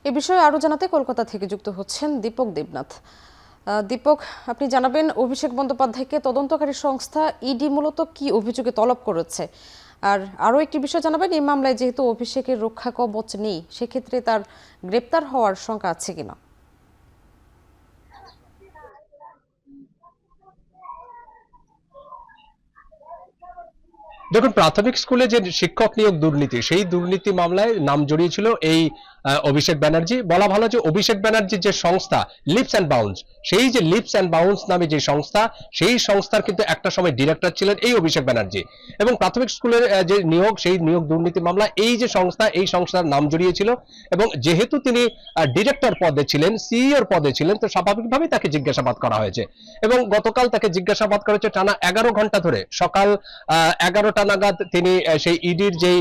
এ বিষয়ে আরো জানাতে কলকাতা থেকে যুক্ত হচ্ছেন দীপক দেবনাথ। দীপক, আপনি জানাবেন অভিষেক বন্দ্যোপাধ্যায়কে তদন্তকারী সংস্থা ইডি মূলত কি অভিযোগে তলব করেছে, আর আরো একটি বিষয় জানাবেন এই মামলায় যেহেতু অভিষেকের রক্ষা কবচ নেই সেক্ষেত্রে তার গ্রেপ্তার হওয়ার শঙ্কা আছে কিনা। দেখুন, প্রাথমিক স্কুলে যে শিক্ষক নিয়োগ দুর্নীতি, সেই দুর্নীতি মামলায় নাম জড়িয়েছিল এই অভিষেক ব্যানার্জি। বলা ভালো যে অভিষেক ব্যানার্জির যে সংস্থা লিপস অ্যান্ড বাউন্স, সেই যে লিপস অ্যান্ড বাউন্স নামে যে সংস্থা, সেই সংস্থার কিন্তু একটা সময় ডিরেক্টর ছিলেন এই অভিষেক ব্যানার্জি। এবং প্রাথমিক স্কুলের যে নিয়োগ, সেই নিয়োগ দুর্নীতি মামলা এই যে সংস্থা, এই সংস্থার নাম জড়িয়েছিল। এবং যেহেতু তিনি ডিরেক্টর পদে ছিলেন, সিইওর পদে ছিলেন, তো স্বাভাবিকভাবেই তাকে জিজ্ঞাসাবাদ করা হয়েছে। এবং গতকাল তাকে জিজ্ঞাসাবাদ করা হয়েছে টানা 11 ঘন্টা ধরে। সকাল 11টা নাগাদ তিনি সেই ইডির যে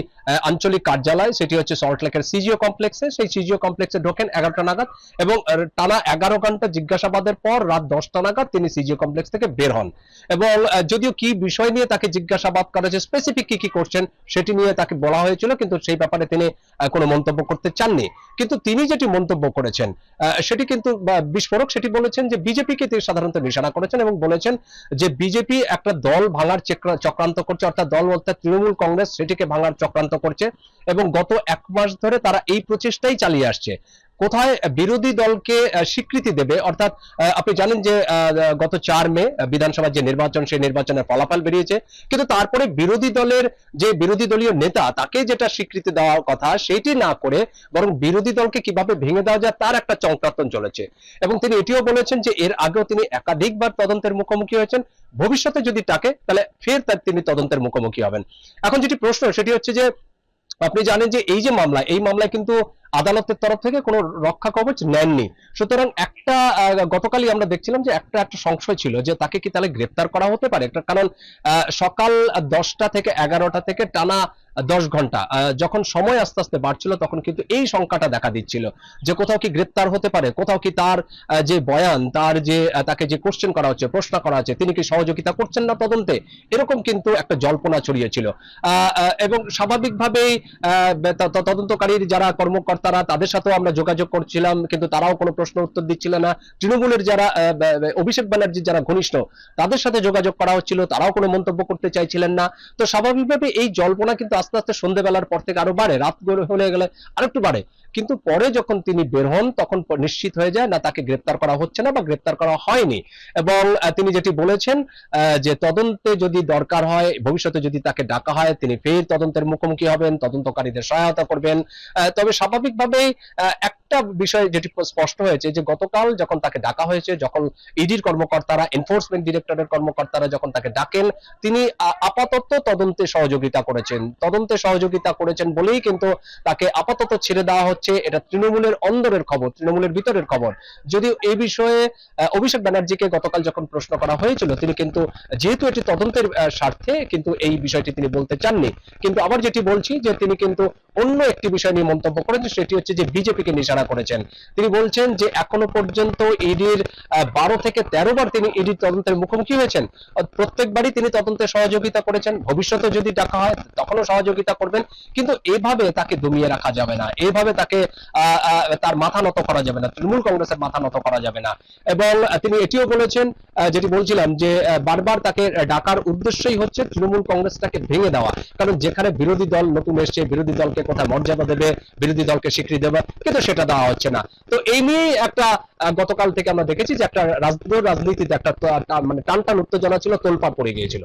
আঞ্চলিক কার্যালয়, সেটি হচ্ছে সল্টলেকের সিজিও কমপ্লেক্সে, সেই সিজিও কমপ্লেক্সে ঢোকেন 11টা নাগাদ। এবং টানা 11 ঘন্টা জিজ্ঞাসাবাদের পর রাত 10টা নাগাদ তিনি সিজিও কমপ্লেক্স থেকে বের হন। এবং যদিও কি বিষয় নিয়ে তাকে জিজ্ঞাসাবাদ করা হয়েছে, স্পেসিফিক কি কি করছেন সেটি নিয়ে তাকে বলা হয়েছিল, কিন্তু সেই ব্যাপারে তিনি কোনো মন্তব্য করতে চাননি। কিন্তু তিনি যেটি মন্তব্য করেছেন সেটি কিন্তু বিস্ফোরক। সেটি বলেছেন যে বিজেপিকে তিনি সাধারণত নিশানা করেছেন এবং বলেছেন যে বিজেপি একটা দল ভাঙার চক্রান্ত করছে, অর্থাৎ দল বলতে তৃণমূল কংগ্রেস, সেটিকে ভাঙার চক্রান্ত করছে। এবং গত 1 মাস ধরে তারা এই প্রচেষ্টাই চালিয়ে আসছে। কোথায় বিরোধী দলকে স্বীকৃতি দেবে, অর্থাৎ আপনি জানেন যে গত 4 মে বিধানসভার যে নির্বাচন, সেই নির্বাচনের ফলাফল বেরিয়েছে, কিন্তু তারপরে বিরোধী দলের যে বিরোধী দলীয় নেতা, তাকে যেটা স্বীকৃতি দেওয়ার কথা সেটি না করে বরং বিরোধী দলকে কিভাবে ভেঙে দেওয়া যায় তার একটা চক্রান্ত চলেছে। এবং তিনি এটিও বলেছেন যে এর আগেও তিনি একাধিকবার তদন্তের মুখোমুখি হয়েছেন, ভবিষ্যতে যদি ডাকে তাহলে ফের তিনি তদন্তের মুখোমুখি হবেন। এখন যেটি প্রশ্ন সেটি হচ্ছে যে আপনি জানেন যে এই যে মামলা, এই মামলায় কিন্তু আদালতের তরফ থেকে কোনো রক্ষা কবচ নেননি। সুতরাং একটা গতকালই আমরা দেখছিলাম যে একটা সংশয় ছিল যে তাকে কি তাহলে গ্রেপ্তার করা হতে পারে। কারণ সকাল 10টা থেকে 11টা থেকে টানা 10 ঘন্টা যখন সময় আস্তে আস্তে বাড়ছিল, তখন কিন্তু এই সংখ্যাটা দেখা দিচ্ছিল যে কোথাও কি গ্রেপ্তার হতে পারে, কোথাও কি তার যে বয়ান, তার যে তাকে যে কোশ্চেন করা হচ্ছে, প্রশ্ন করা হচ্ছে, তিনি কি সহযোগিতা করছেন না তদন্তে, এরকম কিন্তু একটা জল্পনা ছড়িয়েছিল। এবং স্বাভাবিকভাবেই তদন্তকারীর যারা কর্মকর্তারা, তাদের সাথেও আমরা যোগাযোগ করছিলাম, কিন্তু তারাও কোনো প্রশ্ন উত্তর দিচ্ছিল না। তৃণমূলের যারা অভিষেক ব্যানার্জির যারা ঘনিষ্ঠ, তাদের সাথে যোগাযোগ করা হচ্ছিল, তারাও কোনো মন্তব্য করতে চাইছিলেন না। তো স্বাভাবিকভাবে এই জল্পনা কিন্তু আস্তে আস্তে সন্ধ্যেবেলার পর থেকে আরো বাড়ে, রাত হয়ে গেলে আরেকটু বাড়ে। কিন্তু পরে যখন তিনি বের হন তখন নিশ্চিত হয়ে যায় না তাকে গ্রেপ্তার করা হচ্ছে না বা গ্রেপ্তার করা হয়নি। এবং তিনি যেটি বলেছেন যে তদন্তে যদি দরকার হয়, ভবিষ্যতে যদি তাকে ডাকা হয়, তিনি ফের তদন্তের মুখোমুখি হবেন, তদন্তকারীদের সহায়তা করবেন। তবে স্বাভাবিকভাবেই একটা বিষয় যেটি স্পষ্ট হয়েছে যে গতকাল যখন তাকে ডাকা হয়েছে, যখন ইডির কর্মকর্তারা, এনফোর্সমেন্ট ডিরেক্টরের কর্মকর্তারা যখন তাকে ডাকেন, তিনি আপাতত তদন্তে সহযোগিতা করেছেন বলেই কিন্তু তাকে আপাতত ছেড়ে দেওয়া হচ্ছে। এটা তৃণমূলের অন্দরের খবর, তৃণমূলের ভিতরের খবর। যদিও এই বিষয়ে অভিষেক ব্যানার্জিকে গতকাল যখন প্রশ্ন করা হয়েছিল, তিনি কিন্তু যেহেতু এটি তদন্তের স্বার্থে কিন্তু এই বিষয়টি তিনি বলতে চাননি। কিন্তু আবার যেটি বলছি যে তিনি কিন্তু অন্য একটি বিষয় নিয়ে মন্তব্য করেছেন, সেটি হচ্ছে যে বিজেপিকে নিশানা করেছেন। তিনি বলছেন যে এখনো পর্যন্ত ইডির 12 থেকে 13 বার তিনি ইডির তদন্তের মুখোমুখি হয়েছেন, প্রত্যেকবারই তিনি তদন্তে সহযোগিতা করেছেন, ভবিষ্যতে যদি ডাকা হয় তখনও সহযোগিতা করবেন। কিন্তু এভাবে তাকে দমিয়ে রাখা যাবে না, এভাবে তাকে তার মাথা নত করা যাবে না, তৃণমূল কংগ্রেসের মাথা নত করা যাবে না। এবং তিনি এটিও বলেছেন, যেটি বলছিলাম যে বারবার তাকে ডাকার উদ্দেশ্যই হচ্ছে তৃণমূল কংগ্রেসটাকে ভেঙে দেওয়া। কারণ যেখানে বিরোধী দল নতুন এসছে, বিরোধী দলকে কোথায় মর্যাদা দেবে, বিরোধী দলকে স্বীকৃতি দেবে, কিন্তু সেটা দেওয়া হচ্ছে না। তো এই নিয়েই একটা গতকাল থেকে আমরা দেখেছি যে একটা রাজনীতিতে একটা মানে টানটান উত্তেজনা ছিল, তোলপাড় পড়ে গিয়েছিল।